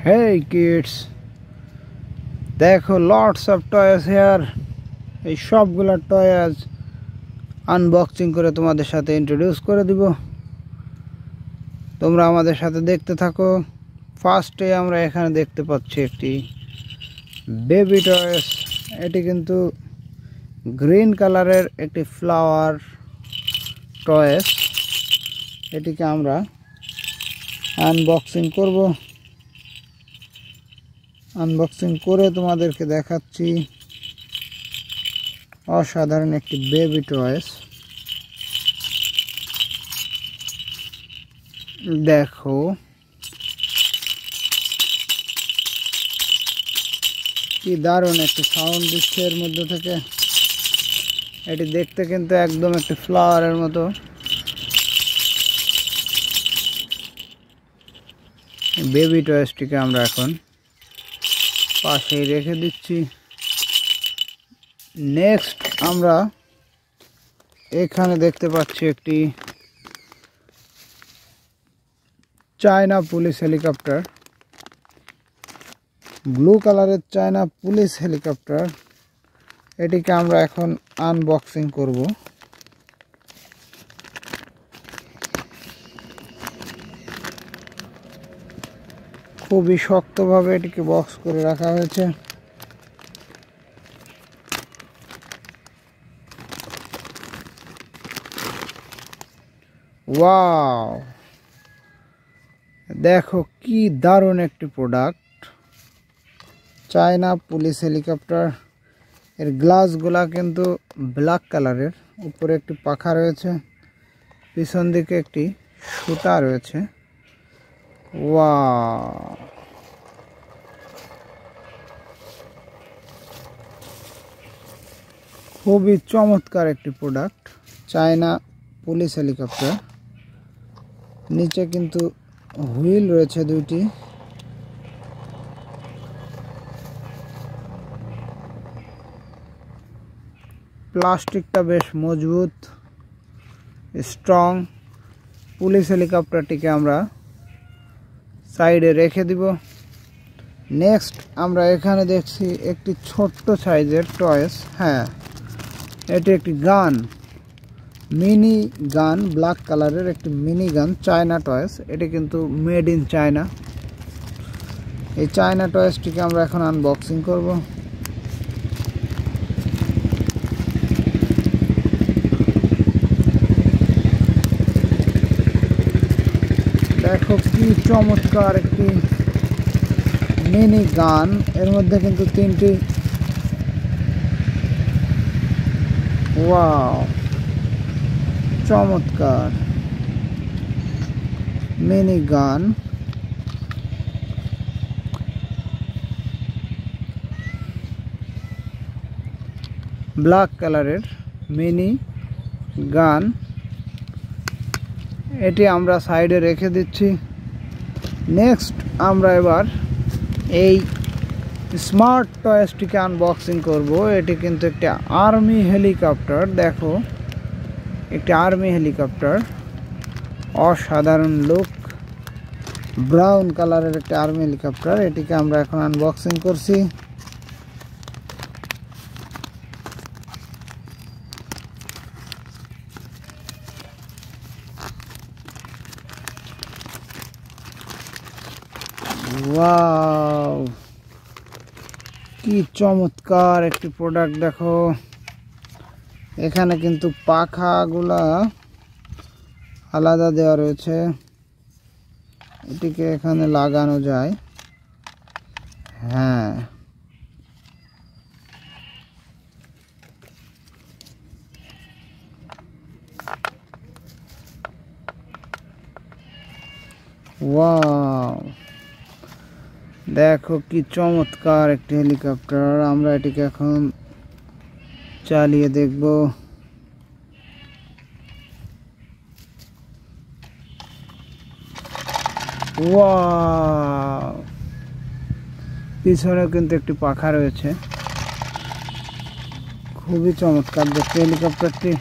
Hey kids, দেখো lots of toys here. এই সবগুলা টয় আজ আনবক্সিং করে তোমাদের সাথে ইন্ট্রোডিউস করে দিব। তোমরা আমাদের সাথে দেখতে থাকো। ফার্স্টে আমরা এখানে দেখতে পাচ্ছি একটি বেবি টয়স। এটি কিন্তু গ্রিন কালারের একটি ফ্লাওয়ার টয়স। এটিকে আমরা আনবক্সিং করব। আনবক্সিং করে তোমাদেরকে দেখাচ্ছি অসাধারণ একটি বেবি টয়স। দেখো কি দারুণ একটি সাউন্ড দিচ্ছে এর মধ্যে থেকে। এটি দেখতে কিন্তু একদম একটি ফ্লাওয়ারের মতো। বেবি টয়সটিকে আমরা এখন পাশেই রেখে দিচ্ছি। নেক্সট আমরা এখানে দেখতে পাচ্ছি একটি চায়না পুলিশ হেলিকপ্টার, ব্লু কালারের চায়না পুলিশ হেলিকপ্টার। এটিকে আমরা এখন আনবক্সিং করব। খুবই শক্তভাবে এটিকে বক্স করে রাখা হয়েছে। ওয়াও, দেখো কি দারুণ একটি প্রোডাক্ট, চায়না পুলিশ হেলিকপ্টার। এর গ্লাসগুলা কিন্তু ব্ল্যাক কালারের, উপরে একটি পাখা রয়েছে, পিছন দিকে একটি সুতা রয়েছে। ওয়াও, খুবই চমৎকার একটি প্রোডাক্ট, চায়না পুলিশ হেলিকপ্টার। নিচে কিন্তু হুইল রয়েছে দুইটি। প্লাস্টিকটা বেশ মজবুত, স্ট্রং। পুলিশ হেলিকপ্টারটিকে আমরা সাইডে রেখে দিব। নেক্সট আমরা এখানে দেখছি একটি ছোট্ট সাইজের টয়েস। হ্যাঁ, এটি একটি গান, মিনি গান, ব্ল্যাক কালারের একটি মিনি গান, চায়না টয়েস। এটি কিন্তু মেড ইন চায়না। এই চায়না টয়েসটিকে আমরা এখন আনবক্সিং করব। দেখো কি চমৎকার একটি মিনি গান। এর মধ্যে কিন্তু তিনটি, ওয়াও, চমৎকার মিনি গান। ব্ল্যাক কালারের মিনি গান। এটি আমরা সাইডে রেখে দিচ্ছি। নেক্সট আমরা এবার এই স্মার্ট টয়েসটিকে আনবক্সিং করব। এটি কিন্তু একটি আর্মি হেলিকপ্টার। দেখো, একটি আর্মি হেলিকপ্টার, অসাধারণ লুক, ব্রাউন কালারের একটি আর্মি হেলিকপ্টার। এটিকে আমরা এখন আনবক্সিং করছি। ওয়াও, কি চমৎকার একটি প্রোডাক্ট। দেখো, এখানে কিন্তু পাখাগুলা আলাদা দেওয়া রয়েছে, এটিকে এখানে লাগানো যায়। হ্যাঁ, ওয়াও, দেখো কি চমৎকার একটি হেলিকপ্টার। আমরা এটিকে এখন চালিয়ে দেখব। ওয়াও, পিছনে কিন্তু একটি পাখা রয়েছে। খুবই চমৎকার দেখতে হেলিকপ্টারটি।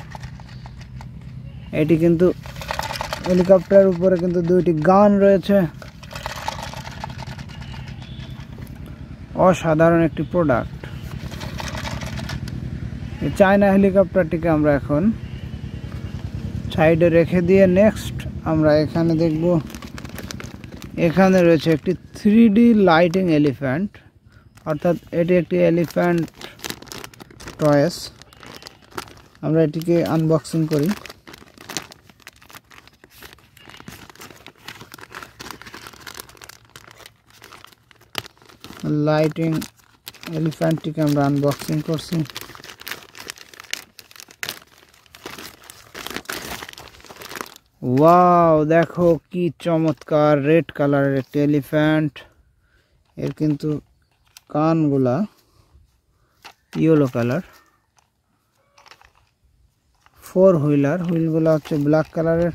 এটি কিন্তু হেলিকপ্টারের উপরে কিন্তু দুইটি গান রয়েছে। অসাধারণ একটি প্রোডাক্ট। এই চায়না হেলিকপ্টারটিকে আমরা এখন সাইডে রেখে দিয়ে নেক্সট আমরা এখানে দেখব, এখানে রয়েছে একটি 3D লাইটিং এলিফ্যান্ট, অর্থাৎ এটি একটি এলিফ্যান্ট টয়েস। আমরা এটিকে আনবক্সিং করি। লাইটিং এলিফ্যান্টটিকে আমরা আনবক্সিং করছি। ওয়াও, দেখো কি চমৎকার রেড কালারের একটি এলিফ্যান্ট। এর কিন্তু কানগুলা ইয়েলো কালার। 4 হুইলার, হুইলগুলা হচ্ছে ব্ল্যাক কালারের।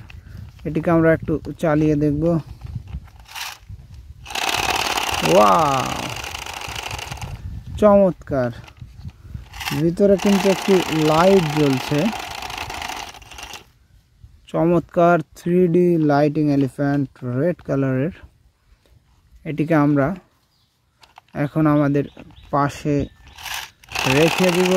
এটিকে আমরা একটু চালিয়ে দেখব। ওয়াও, চমৎকার। ভিতরে কিন্তু একটি লাইট জ্বলছে। চমৎকার 3D লাইটিং এলিফ্যান্ট রেড কালারের। এটিকে আমরা এখন আমাদের পাশে রেখে দিব।